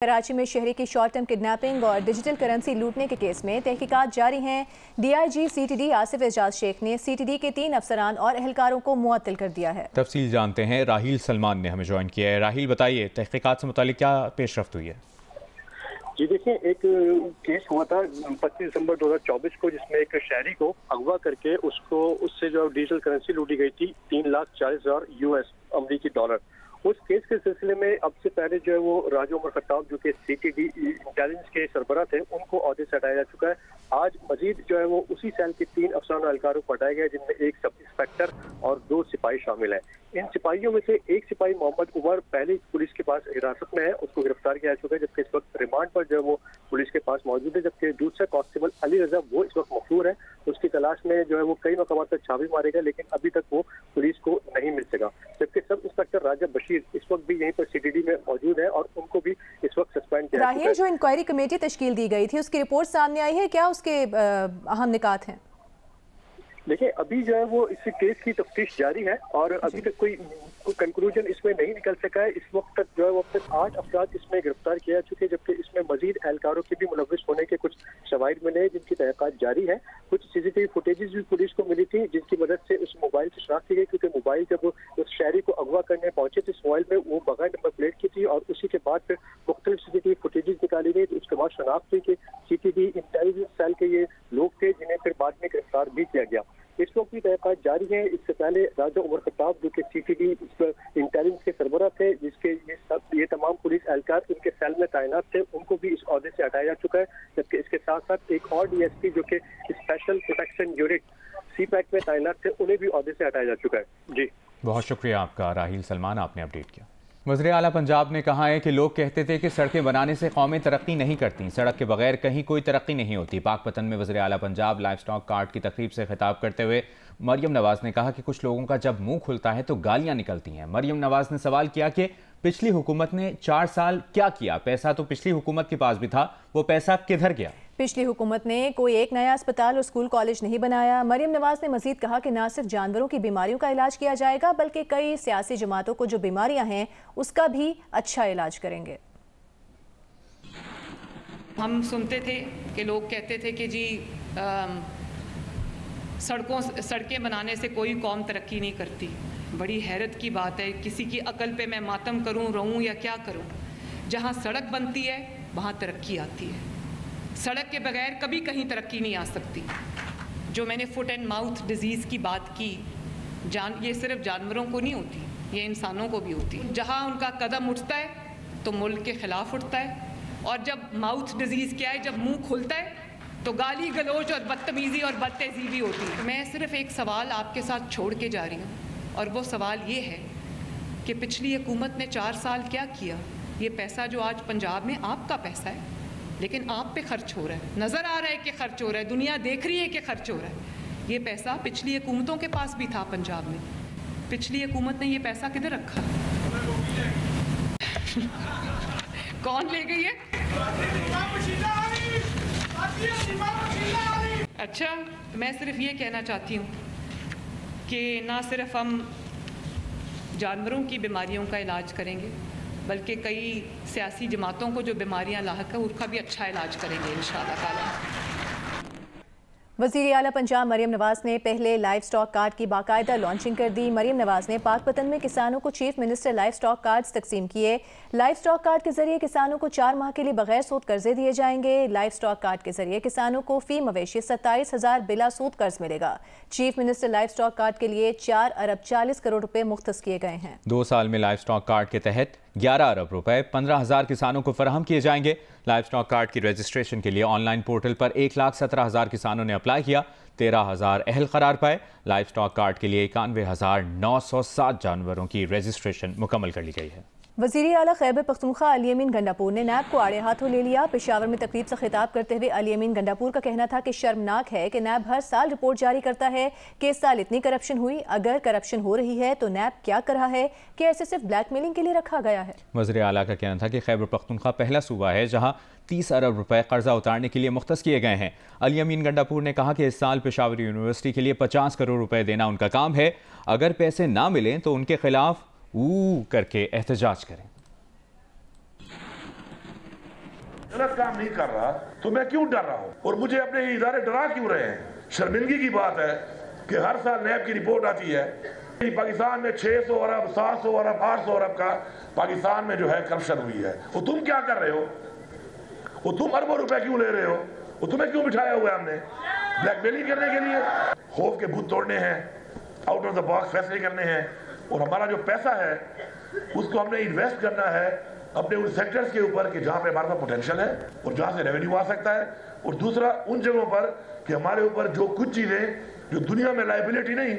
कराची में शहरी की शॉर्ट टर्म किडनैपिंग और डिजिटल करेंसी लूटने के केस में तहकीकात जारी हैं। डीआईजी सीटीडी आसिफ एजाज शेख ने सीटीडी के 3 अफसरान और एहलकारों को मुअत्तल कर दिया है। तफसील जानते हैं, राहील सलमान ने हमें ज्वाइन किया है। राहील, बताइए तहकीकात से मुतालिक क्या पेशरफ्त हुई है? जी देखिए, एक केस हुआ था 25 दिसंबर 2024 को, जिसमें एक शहरी को अगवा करके उससे जो डिजिटल करेंसी लूटी गई थी $3,40,000 US अमरीकी डॉलर। उस केस के सिलसिले में अब से पहले जो है वो राजा उमर खत्ताब, जो कि सीटीडी इंटेलिजेंस के सरबराह थे, उनको ओहदे से हटाया जा चुका है। आज मजीद जो है वो उसी सेल के 3 अफसरान और एहलकारों को हटाया गया, जिनमें एक सब इंस्पेक्टर और 2 सिपाही शामिल हैं। इन सिपाहियों में से एक सिपाही मोहम्मद उमर पहले पुलिस के पास हिरासत में है, उसको गिरफ्तार किया जा चुका है, जबकि इस वक्त रिमांड पर जो है वो पुलिस के पास मौजूद है। जबकि दूसरा कांस्टेबल अली रजा वो इस वक्त मफरूर है, उसकी तलाश में जो है वो कई मकाम पर छापे मारे गए, लेकिन अभी तक वो पुलिस को नहीं मिल सका। जबकि सब इंस्पेक्टर राजा बशीर इस वक्त भी यहीं पर सीटीडी में मौजूद है और उनको भी इस वक्त सस्पेंड किया गया है। जो इंक्वायरी कमेटी तश्कील दी गई थी, उसकी रिपोर्ट सामने आई है, क्या उसके अहम निकात हैं? देखिए, अभी जो है वो इस केस की तफ्तीश जारी है और अभी तक कोई कंक्लूजन इसमें नहीं निकल सका है। इस वक्त तक जो है वो अब तक 8 अफराद इसमें गिरफ्तार किया जा चुके हैं, जबकि इसमें मजीद एहलकारों के भी मुलविस होने के कुछ शवाहिद मिले हैं, जिनकी तहकीकात जारी है। कुछ सीसीटीवी फुटेजेस भी पुलिस को मिली थी, जिसकी मदद से उस मोबाइल की शनाख्त की गई, क्योंकि मोबाइल जब उस शहरी को अगवा करने पहुंचे थे, इस मोबाइल में वो बगैर नंबर प्लेट की थी और उसी के बाद फिर मुख्तलिफ सीसीटीवी फुटेजेस निकाली गई। तो उसके बाद शनाख्त हुई कि सीटीडी इंटेलिजेंस सेल के ये लोग थे, जिन्हें फिर बाद में गिरफ्तार भी किया गया। इस वक्त भी तहकीकात जारी है। इससे पहले राजा उमर खत्ताब, जो कि सीटीडी इंटेलिजेंस के सरबराह थे, जिसके ये तमाम पुलिस एहलकार उनके सेल में तैनात थे, उनको भी इस ओहदे से हटाया जा चुका है। जबकि इसके साथ साथ एक और डीएसपी, जो कि स्पेशल प्रोटेक्शन यूनिट सीपैक में तैनात थे, उन्हें भी ओहदे से हटाया जा चुका है। जी, बहुत शुक्रिया आपका राहील सलमान, आपने अपडेट किया। वज़ीर आला पंजाब ने कहा है कि लोग कहते थे कि सड़कें बनाने से कौमें तरक्की नहीं करती, सड़क के बगैर कहीं कोई तरक्की नहीं होती। पाकपतन में वज़ीर आला पंजाब लाइफ स्टॉक कार्ड की तकरीब से खिताब करते हुए मरियम नवाज ने कहा कि कुछ लोगों का जब मुंह खुलता है तो गालियां निकलती हैं। मरियम नवाज ने सवाल किया कि पिछली हुकूमत ने 4 साल क्या किया? पैसा तो पिछली हुकूमत के पास भी था, वो पैसा किधर गया? पिछली हुकूमत ने कोई एक नया अस्पताल और स्कूल कॉलेज नहीं बनाया। मरियम नवाज ने मजीद कहा कि न सिर्फ जानवरों की बीमारियों का इलाज किया जाएगा, बल्कि कई सियासी जमातों को जो बीमारियां हैं उसका भी अच्छा इलाज करेंगे। हम सुनते थे कि लोग कहते थे कि जी सड़कें बनाने से कोई कौम तरक्की नहीं करती। बड़ी हैरत की बात है, किसी की अकल पे मैं मातम करूं, रोऊं या क्या करूं? जहां सड़क बनती है वहां तरक्की आती है। सड़क के बगैर कभी कहीं तरक्की नहीं आ सकती। जो मैंने फुट एंड माउथ डिजीज़ की बात की, ये सिर्फ जानवरों को नहीं होती, ये इंसानों को भी होती है। जहाँ उनका कदम उठता है तो मुल्क के ख़िलाफ़ उठता है, और जब माउथ डिजीज़ क्या है, जब मुंह खुलता है तो गाली गलोच और बदतमीज़ी और बदतहज़ीबी होती है। मैं सिर्फ एक सवाल आपके साथ छोड़ के जा रही हूँ, और वो सवाल ये है कि पिछली हुकूमत ने 4 साल क्या किया? ये पैसा जो आज पंजाब में आपका पैसा है, लेकिन आप पे खर्च हो रहा है, नज़र आ रहा है कि खर्च हो रहा है, दुनिया देख रही है कि खर्च हो रहा है। ये पैसा पिछली हुकूमतों के पास भी था पंजाब में। पिछली हुकूमत ने ये पैसा किधर रखा? कौन ले गई है? अच्छा, मैं सिर्फ ये कहना चाहती हूँ कि ना सिर्फ हम जानवरों की बीमारियों का इलाज करेंगे, बल्कि कई सियासी जमातों को जो बीमारियां लाहक है उसका भी अच्छा इलाज करेंगे इंशाअल्लाह ताला। वज़ीर आला पंजाब मरियम नवाज ने पहले लाइफ स्टॉक कार्ड की बाकायदा लॉन्चिंग कर दी। मरियम नवाज ने पाकपतन में किसानों को chief minister life stock cards तकसीम किए। लाइफ स्टॉक कार्ड के जरिए किसानों को 4 माह के लिए बगैर सूद कर्जे दिए जाएंगे। लाइफ स्टॉक कार्ड के जरिए किसानों को फी मवेशी 27,000 बिला सूद कर्ज मिलेगा। Chief minister life stock card के लिए 4 अरब 40 करोड़ रुपए मुख्तस किए गए हैं। 2 साल में लाइफ स्टॉक कार्ड के तहत 11 अरब रुपए 15,000 किसानों को फराहम किए जाएंगे। लाइफ स्टॉक कार्ड की रजिस्ट्रेशन के लिए ऑनलाइन पोर्टल पर 1,17,000 किसानों ने अप्लाई किया, 13,000 अहल करार पाए। लाइफ स्टॉक कार्ड के लिए 91,907 जानवरों की रजिस्ट्रेशन मुकम्मल कर ली गई है। वज़ीर आला खैबर पख्तूनख्वा अली अमीन गंडापुर ने नैब को आड़े हाथों ले लिया। पेशावर में तकरीब से खिताब करते हुए अली अमीन गंडापुर का कहना था कि शर्मनाक है कि नैब हर साल रिपोर्ट जारी करता है कि इस साल इतनी करप्शन हुई। अगर करप्शन हो रही है तो नैब क्या कर रहा है कि ऐसे सिर्फ ब्लैकमेलिंग के लिए रखा गया है? वज़ीर आला का कहना था कि खैबर पख्तूनख्वा पहला सूबा है जहाँ 30 अरब रुपए कर्जा उतारने के लिए मुख्तस किए गए हैं। अली अमीन गंडापुर ने कहा कि इस साल पेशावर यूनिवर्सिटी के लिए 50 करोड़ रुपए देना उनका काम है। अगर पैसे ना मिलें तो उनके खिलाफ करके एहतजाज करें। गलत काम नहीं कर रहा तो मैं क्यों डर रहा हूँ? और मुझे अपने इदारे डरा क्यों रहे हैं? शर्मिंदगी की बात है कि हर साल नैब की रिपोर्ट आती है कि पाकिस्तान में 600 अरब 700 अरब 800 अरब का पाकिस्तान में जो है करप्शन हुई है। वो तुम क्या कर रहे हो? वो तुम अरबों रुपए क्यों ले रहे हो? वो तुम्हें क्यों बिठाया हुआ है हमने? ब्लैकमेलिंग करने के लिए? खौफ के भूत तोड़ने हैं, आउट ऑफ द बॉक्स फैसले करने हैं। और हमारा जो पैसा है उसको हमने इन्वेस्ट करना है अपने उन सेक्टर्स के ऊपर कि जहाँ पे हमारे पास पोटेंशियल है और जहाँ से रेवेन्यू आ सकता है। और दूसरा उन जगहों पर कि हमारे ऊपर जो कुछ चीज़ें जो दुनिया में लाइबिलिटी नहीं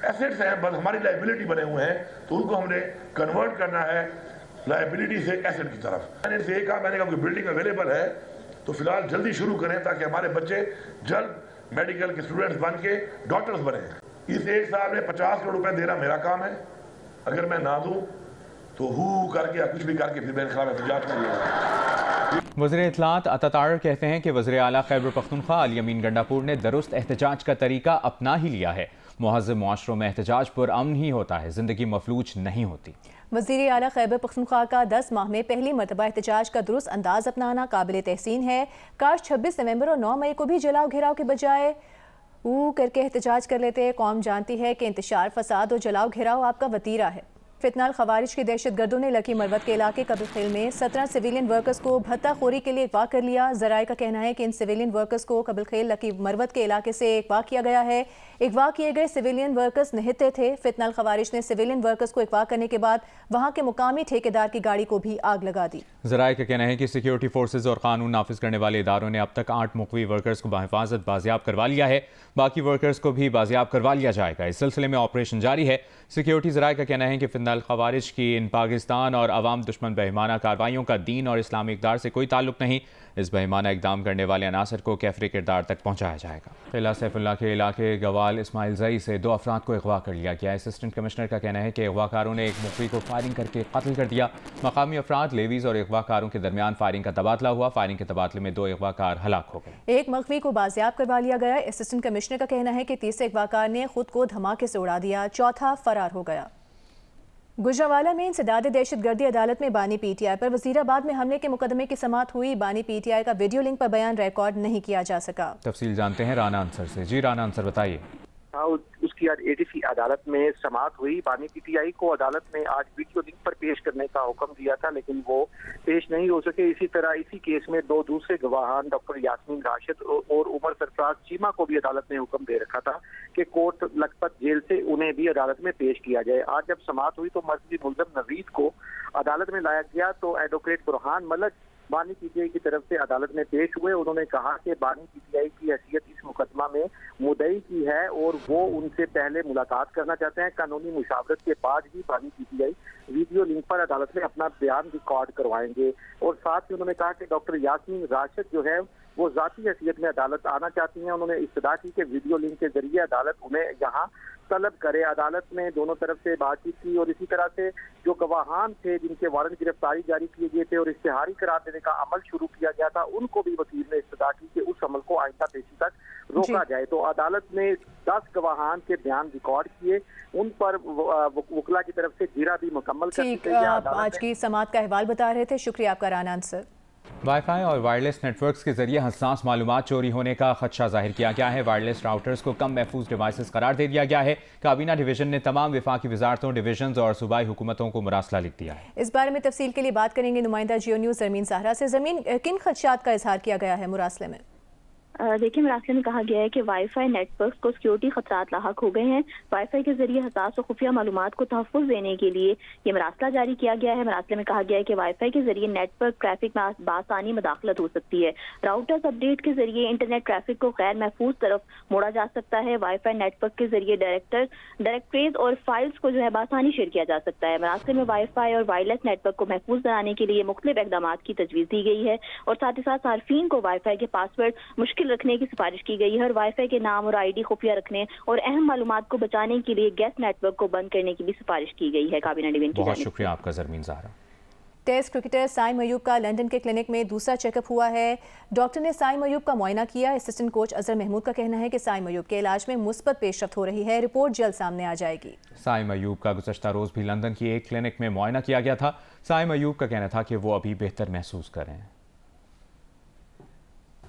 एसेट्स हैं बस हमारी लाइबिलिटी बने हुए हैं, तो उनको हमने कन्वर्ट करना है लाइबिलिटी से एसेट की तरफ। मैंने इनसे कहा, मैंने कहा कोई बिल्डिंग अवेलेबल है तो फिलहाल जल्दी शुरू करें ताकि हमारे बच्चे जल्द मेडिकल के स्टूडेंट्स बन के डॉक्टर्स बने। इस एक साल में 50 करोड़ रुपए देना मेरा काम है। अगर मैं ना दूं तो हु करके या कुछ भी करके फिर मेरे खिलाफ एहतजाज करिएगा। वज़ीर इत्तलात अतातार कहते हैं कि वज़ीर आला खैबर पख्तूनख्वा अली अमीन गंडापुर ने दुरुस्त एहतजाज का तरीका अपना ही लिया है। मुहज़्ज़ब मुआशरों में एहतजाज पुरअमन ही होता है, जिंदगी मफलूज नहीं होती। वज़ीर आला खैबर पख्तूनख्वा का 10 माह में पहली मरतबा एहतजाज का दुरुस्त अंदाज अपनाना काबिल तहसीन है। काश 26 नवंबर और 9 मई को भी जलाओ घेराव के बजाय करके एहतजाज कर लेते हैं। कौम जानती है कि इंतशार, फसाद और जलाओ घेराव आपका वतीरा है। फितनाल खवारिज की दहशत गर्दों ने लकी मरवत के इलाके कबल खेल में 17 सिविलियन वर्कर्स को भत्ताखोरी के लिए अगवा कर लिया। जराए का कहना है कि इन सिविलियन वर्कर्स को कबल खेल लकी मरवत के इलाके से अगवा किया गया है। अगवा किए गए सिविलियन वर्कर्स निहत्ते थे। फितनाल खवारिज ने सिविलियन वर्कर्स को अगवा करने के बाद वहां के मुकामी ठेकेदार की गाड़ी को भी आग लगा दी। जराए का कहना है कि सिक्योरिटी फोर्सेज और कानून नाफिज करने वाले इदारों ने अब तक 8 मुकवी वर्कर्स को बाहिफाजत बाजियाब करवा लिया है। बाकी वर्कर्स को भी बाजियाब करवा लिया जाएगा। इस सिलसिले में ऑपरेशन जारी है। सिक्योरिटी जराए का कहना है कि फितनाल खवारिज की इन पाकिस्तान और अवाम दुश्मन बेईमाना कार्रवाइयों का दीन और इस्लामी इक़दार से कोई ताल्लुक नहीं। इस बेईमाना इकदाम करने वाले अनासर को कैफरी किरदार तक पहुंचाया जाएगा। किला सैफुल्लाह के इलाके गवाल इस्माइल जई से 2 अफराद को अगवा कर लिया गया। असिस्टेंट कमिश्नर का कहना है कि अगवाकारों ने एक मुखवी को फायरिंग करके कत्ल कर दिया। मकामी अफराद, लेवीज और अगवाकारों के दरमियान फायरिंग का तबादला हुआ। फायरिंग के तबादले में 2 अगवाकार हलाक हो गए। एक मुखवी को बाजियाब करवा लिया गया। असिस्टेंट कमिश्नर का कहना है कि तीसरे अगवाकार ने खुद को धमाके से उड़ा दिया। चौथा फरार हो गया। गुजरावाला में इंसदाद दहशतगर्दी अदालत में बानी पीटीआई पर वजीराबाद में हमले के मुकदमे की समाअत हुई। बानी पीटीआई का वीडियो लिंक पर बयान रिकॉर्ड नहीं किया जा सका। तफसील जानते हैं राना अंसर से। जी राना अंसर, बताइए। उसकी आज एडीसी अदालत में समाअत हुई। बानी पीटीआई को अदालत में आज वीडियो लिंक पर पेश करने का हुक्म दिया था, लेकिन वो पेश नहीं हो सके। इसी तरह इसी केस में 2 दूसरे गवाहान डॉक्टर यास्मीन राशिद और उमर सरफराज चीमा को भी अदालत ने हुक्म दे रखा था कि कोर्ट लखपत जेल से उन्हें भी अदालत में पेश किया जाए। आज जब समाअत हुई तो मर्जी मुल्ज़म नवीद को अदालत में लाया गया तो एडवोकेट बुरहान मलक बानी पीटीआई की तरफ से अदालत में पेश हुए। उन्होंने कहा कि बानी पीटीआई की हैसियत इस मुकदमा में मुद्दई की है और वो उनसे पहले मुलाकात करना चाहते हैं। कानूनी मुशावरत के बाद ही बानी पीटीआई वीडियो लिंक पर अदालत में अपना बयान रिकॉर्ड करवाएंगे। और साथ ही उन्होंने कहा कि डॉक्टर यास्मीन राशिद जो है वो जाती हैसियत में अदालत आना चाहती हैं। उन्होंने इस्तदा की कि वीडियो लिंक के जरिए अदालत उन्हें यहाँ तलब करे। अदालत में दोनों तरफ से बातचीत की और इसी तरह से जो गवाहान थे जिनके वारंट गिरफ्तारी जारी किए गए थे और इश्तिहारी करार देने का अमल शुरू किया गया था, उनको भी वकील ने इस्तदा की कि उस अमल को आइंदा पेशी तक रोका जाए। तो अदालत ने 10 गवाहान के बयान रिकॉर्ड किए, उन पर वकला की तरफ से जीरा भी मुकम्मल कर दी गई। आज की समाअत का अहवाल बता रहे थे। शुक्रिया आपका राना अंसर। वाईफाई और वायरलेस नेटवर्क्स के जरिए हसास मालूमात चोरी होने का खदशा जाहिर किया गया है। वायरलेस राउटर्स को कम महफूज डिवाइसेस करार दे दिया गया है। काबीना डिवीजन ने तमाम विफाकी वजारतों, डिवीजन और सूबाई हुकूमतों को मुरासला लिख दिया है। इस बारे में तफसील के लिए बात करेंगे नुमाइंदा जियो न्यूज़ ज़रमीन ज़हरा से। ज़रमीन, किन खदशात का इजहार किया गया है मुरासले में? देखिए, मुरासले में कहा गया है कि वाईफाई नेटवर्क्स को सिक्योरिटी खतरात लाहक हो गए हैं। वाईफाई के जरिए हसास और खुफिया मालूमात को तहफ़्फ़ुज़ देने के लिए ये मुरासला जारी किया गया है। मुरासले में कहा गया है कि वाईफाई के जरिए नेटवर्क ट्रैफिक में बासानी मदाखलत हो सकती है। राउटर्स अपडेट के जरिए इंटरनेट ट्रैफिक को गैर महफूज तरफ मोड़ा जा सकता है। वाईफाई नेटवर्क के जरिए डायरेक्टरीज और फाइल्स को जो है बासानी शेयर किया जा सकता है। मुरासले में वाईफाई और वायरलेस नेटवर्क को महफूज बनाने के लिए मुख्तलिफ इक़दाम की तजवीज़ दी गई है और साथ ही साथ सार्फिन को वाईफाई के पासवर्ड मुश्किल रखने की सिफारिश की गई है और वाईफाई के नाम और आईडी खुफिया रखने और अहम मालूमात को बचाने के लिए गेस्ट नेटवर्क को बंद करने की भी सिफारिश की गई है काबीना डिवीजन की। बहुत शुक्रिया आपका ज़रमीन ज़हरा। टेस्ट क्रिकेटर साइम अयूब का लंदन के क्लिनिक में दूसरा चेकअप हुआ है। डॉक्टर ने साइम अयूब का मुआयना किया। असिस्टेंट कोच अजहर महमूद का कहना है कि साइम अयूब के इलाज में मुस्बत पेशरफ्त हो रही है। रिपोर्ट जल्द सामने आ जाएगी। साइम अयूब का गुज़श्ता रोज़ भी लंदन की एक क्लिनिक में मुआयना किया गया था। साइम अयूब का कहना था कि वो अभी बेहतर महसूस कर रहे हैं।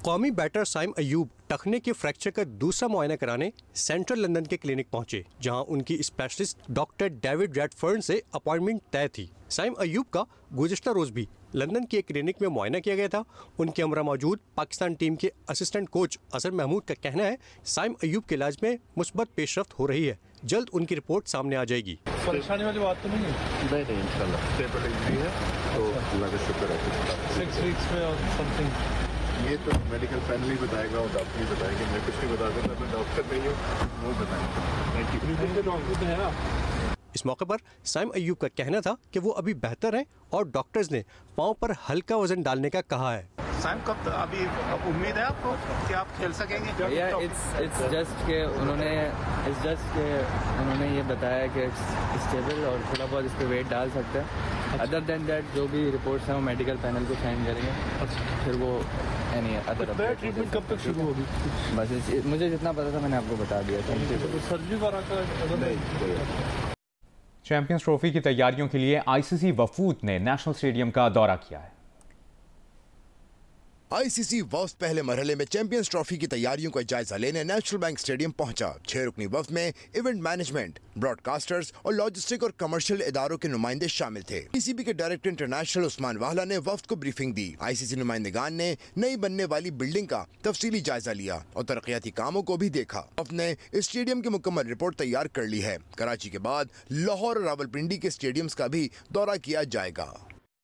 कौमी बैटर साइम अयूब टखने के फ्रैक्चर का दूसरा मुआयना कराने सेंट्रल लंदन के क्लिनिक पहुंचे, जहां उनकी स्पेशलिस्ट डॉक्टर डेविड रेडफर्न से अपॉइंटमेंट तय थी। साइम अयूब का गुज़िश्ता रोज भी लंदन की एक क्लिनिक में मुआयना किया गया था। उनके हमरा मौजूद पाकिस्तान टीम के असिस्टेंट कोच अजहर महमूद का कहना है साइम अयूब के इलाज में मुस्बत पेशरफ्त हो रही है, जल्द उनकी रिपोर्ट सामने आ जाएगी। परेशानी वाली बात तो नहीं है? नहीं इंशाल्लाह स्टेबल इंजरी है, तो अल्लाह का शुक्र है। 6 वीक्स में और समथिंग ये तो मेडिकल पैनल ही बताएगा और डॉक्टर ही बताएंगे, मैं कुछ नहीं बता सकता, मैं डॉक्टर नहीं हूँ, वो बताएंगे। इस मौके पर साइम अयूब का कहना था कि वो अभी बेहतर हैं और डॉक्टर्स ने पाँव पर हल्का वजन डालने का कहा है। साइम कब अभी उम्मीद है आपको कि आप खेल सकेंगे? इट्स जस्ट के उन्होंने ये बताया कि स्टेबल और थोड़ा बहुत इस पर वेट डाल सकते हैं। अदर देन दैट जो भी रिपोर्ट्स हैं वो मेडिकल पैनल को साइन करेंगे, फिर वो एनी अदर ट्रीटमेंट कब तक शुरू होगी? बस मुझे जितना पता था मैंने आपको बता दिया था। सर्जरी वाला का चैंपियंस ट्रॉफी की तैयारियों के लिए आईसीसी वफूद ने नेशनल स्टेडियम का दौरा किया है। आईसीसी वफ्द पहले मरहले में चैंपियंस ट्रॉफी की तैयारियों का जायजा लेने नेशनल बैंक स्टेडियम पहुंचा। 6 रुकनी वफ्द में इवेंट मैनेजमेंट, ब्रॉडकास्टर्स और लॉजिस्टिक और कमर्शियल इदारों के नुमाइंदे शामिल थे। पीसीबी के डायरेक्टर इंटरनेशनल उस्मान वाहला ने वफ्द को ब्रीफिंग दी। आईसीसी नुमाइंदगान ने नई बनने वाली बिल्डिंग का तफसीली जायजा लिया और तरक्याती कामों को भी देखा। वफ्द ने स्टेडियम की मुकम्मल रिपोर्ट तैयार कर ली है। कराची के बाद लाहौर और रावलपिंडी के स्टेडियम्स का भी दौरा किया जाएगा।